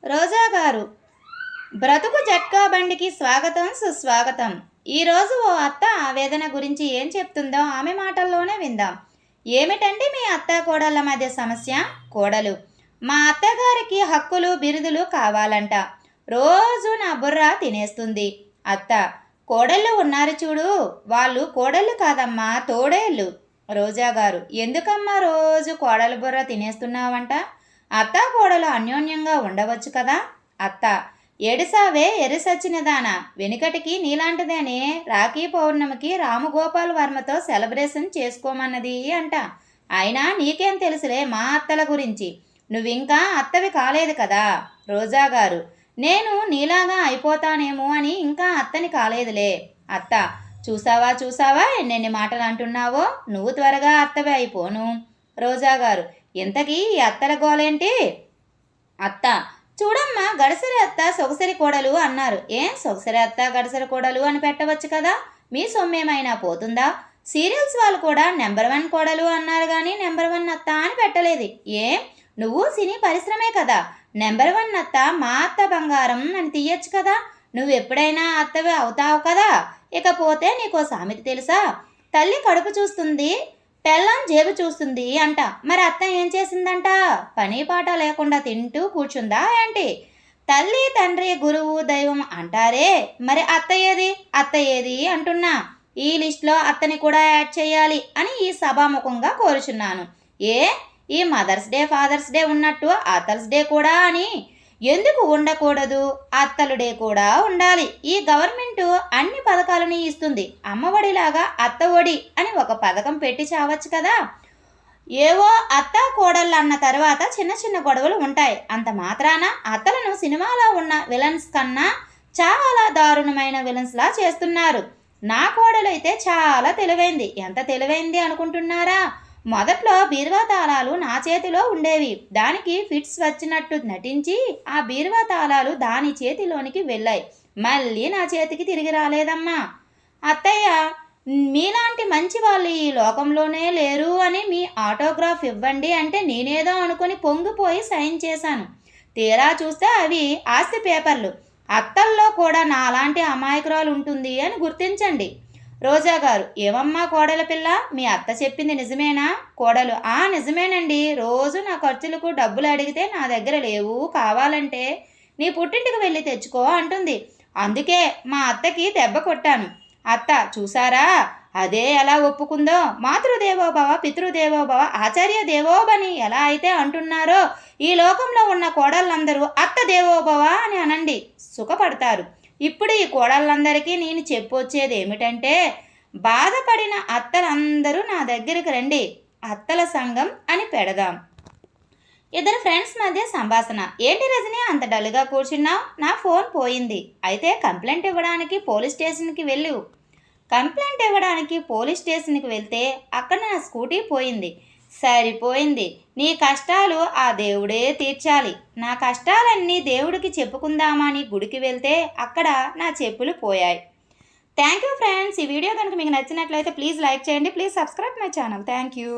రోజా గారు బ్రతుకు జట్కా బండికి స్వాగతం సుస్వాగతం. ఈరోజు ఓ అత్త ఆవేదన గురించి ఏం చెప్తుందో ఆమె మాటల్లోనే విందాం. ఏమిటండి మీ అత్త కోడళ్ళ మధ్య సమస్య? కోడలు: మా అత్తగారికి హక్కులు బిరుదులు కావాలంట, రోజు నా బుర్ర తినేస్తుంది. అత్త: కోడళ్ళు ఉన్నారు చూడు, వాళ్ళు కోడళ్ళు కాదమ్మా, తోడేళ్ళు. రోజా గారు: ఎందుకమ్మా రోజు కోడలు బుర్ర తినేస్తున్నావంట? అత్త కోడలు అన్యోన్యంగా ఉండవచ్చు కదా. అత్త: ఏడిసావే ఎరిసచ్చినదానా, వెనుకటికి నీలాంటిదేనే రాఖీ పౌర్ణమికి రామగోపాల్ వర్మతో సెలబ్రేషన్ చేసుకోమన్నది అంట. అయినా నీకేం తెలుసులే మా అత్తల గురించి, నువ్వింకా అత్తవి కాలేదు కదా. రోజా గారు: నేను నీలాగా అయిపోతానేమో అని ఇంకా అత్తని కాలేదులే. అత్త: చూసావా చూసావా ఎన్నెన్ని మాటలు అంటున్నావో, నువ్వు త్వరగా అత్తవి అయిపోను. రోజా గారు: ఇంతకీ ఈ అత్తల గోలేంటి? అత్త: చూడమ్మా, గడసరి అత్త సొగసరి కోడలు అన్నారు. సొగసరి అత్త గడసరి కోడలు అని పెట్టవచ్చు కదా, మీ సొమ్మేమైనా పోతుందా? సీరియల్స్ వాళ్ళు కూడా నెంబర్ 1 కోడలు అన్నారు కానీ నెంబర్ 1 అత్త అని పెట్టలేదు. నువ్వు సినీ పరిశ్రమే కదా, నెంబర్ 1 అత్త మా అత్త బంగారం అని తీయచ్చు కదా. నువ్వు ఎప్పుడైనా అత్తవి అవుతావు కదా. ఇకపోతే నీకో సామెత తెలుసా? తల్లి కడుపు చూస్తుంది, పెళ్ళాం జేబు చూస్తుంది అంట. మరి అత్త ఏం చేసిందంట? పని పాట లేకుండా తింటూ కూర్చుందా ఏంటి? తల్లి తండ్రి గురువు దైవం అంటారే, మరి అత్త ఏది అంటున్నా. ఈ లిస్ట్లో అత్తని కూడా యాడ్ చేయాలి అని ఈ సభాముఖంగా కోరుచున్నాను. ఈ మదర్స్ డే ఫాదర్స్ డే ఉన్నట్టు అతర్స్ డే కూడా అని ఎందుకు ఉండకూడదు? అత్తలు డే కూడా ఉండాలి. ఈ గవర్నమెంట్ అన్ని పథకాలని ఇస్తుంది, అమ్మఒడిలాగా అత్త ఒడి అని ఒక పథకం పెట్టి చావచ్చు కదా. ఏవో అత్త కోడళ్ళు అన్న తర్వాత చిన్న చిన్న గొడవలు ఉంటాయి. అంత మాత్రాన అత్తలను సినిమాలో ఉన్న విలన్స్ కన్నా చాలా దారుణమైన విలన్స్లా చేస్తున్నారు. నా కోడలైతే చాలా తెలివైంది. ఎంత తెలివైంది అనుకుంటున్నారా? మొదట్లో బీరువా తాళాలు నా చేతిలో ఉండేవి. దానికి ఫిట్స్ వచ్చినట్టు నటించి ఆ బీరువా తాళాలు దాని చేతిలోనికి వెళ్ళాయి, మళ్ళీ నా చేతికి తిరిగి రాలేదమ్మా. అత్తయ్య, మీలాంటి మంచి వాళ్ళు ఈ లోకంలోనే లేరు అని మీ ఆటోగ్రాఫ్ ఇవ్వండి అంటే నేనేదో అనుకుని పొంగిపోయి సైన్ చేశాను. తీరా చూస్తే అవి ఆస్తి పేపర్లు. అత్తల్లో కూడా నాలాంటి అమాయకురాలు ఉంటుంది అని గుర్తించండి. రోజా గారు: ఏమమ్మా కోడల పిల్ల, మీ అత్త చెప్పింది నిజమేనా? కోడలు: నిజమేనండి, రోజు నా ఖర్చులకు డబ్బులు అడిగితే నా దగ్గర లేవు, కావాలంటే నీ పుట్టింటికి వెళ్ళి తెచ్చుకో అంటుంది. అందుకే మా అత్తకి దెబ్బ కొట్టాను. అత్త: చూసారా, అదే ఎలా ఒప్పుకుందో. మాతృదేవోభవ పితృదేవోభవ ఆచార్య దేవోభని ఎలా అయితే అంటున్నారో, ఈ లోకంలో ఉన్న కోడళ్ళందరూ అత్త దేవోభవ అని అనండి, సుఖపడతారు. ఇప్పుడు ఈ కోడళ్ళందరికీ నేను చెప్పొచ్చేది ఏమిటంటే, బాధపడిన అత్తలందరూ నా దగ్గరికి రండి, అత్తల సంఘం అని పెడదాం. ఇద్దరు ఫ్రెండ్స్ మధ్య సంభాషణ. ఏంటి రజని అంత డల్గా కూర్చున్నావు? నా ఫోన్ పోయింది. అయితే కంప్లైంట్ ఇవ్వడానికి పోలీస్ స్టేషన్కి వెళ్ళు. కంప్లైంట్ ఇవ్వడానికి పోలీస్ స్టేషన్కి వెళ్తే అక్కడ నా స్కూటీ పోయింది. సరిపోయింది, నీ కష్టాలు ఆ దేవుడే తీర్చాలి. నా కష్టాలన్నీ దేవుడికి చెప్పుకుందామని గుడికి వెళ్తే అక్కడ నా చెప్పులు పోయాయి. Thank you friends. ఈ వీడియో కనుక మీకు నచ్చినట్లయితే ప్లీజ్ లైక్ చేయండి. Please subscribe my channel. Thank you.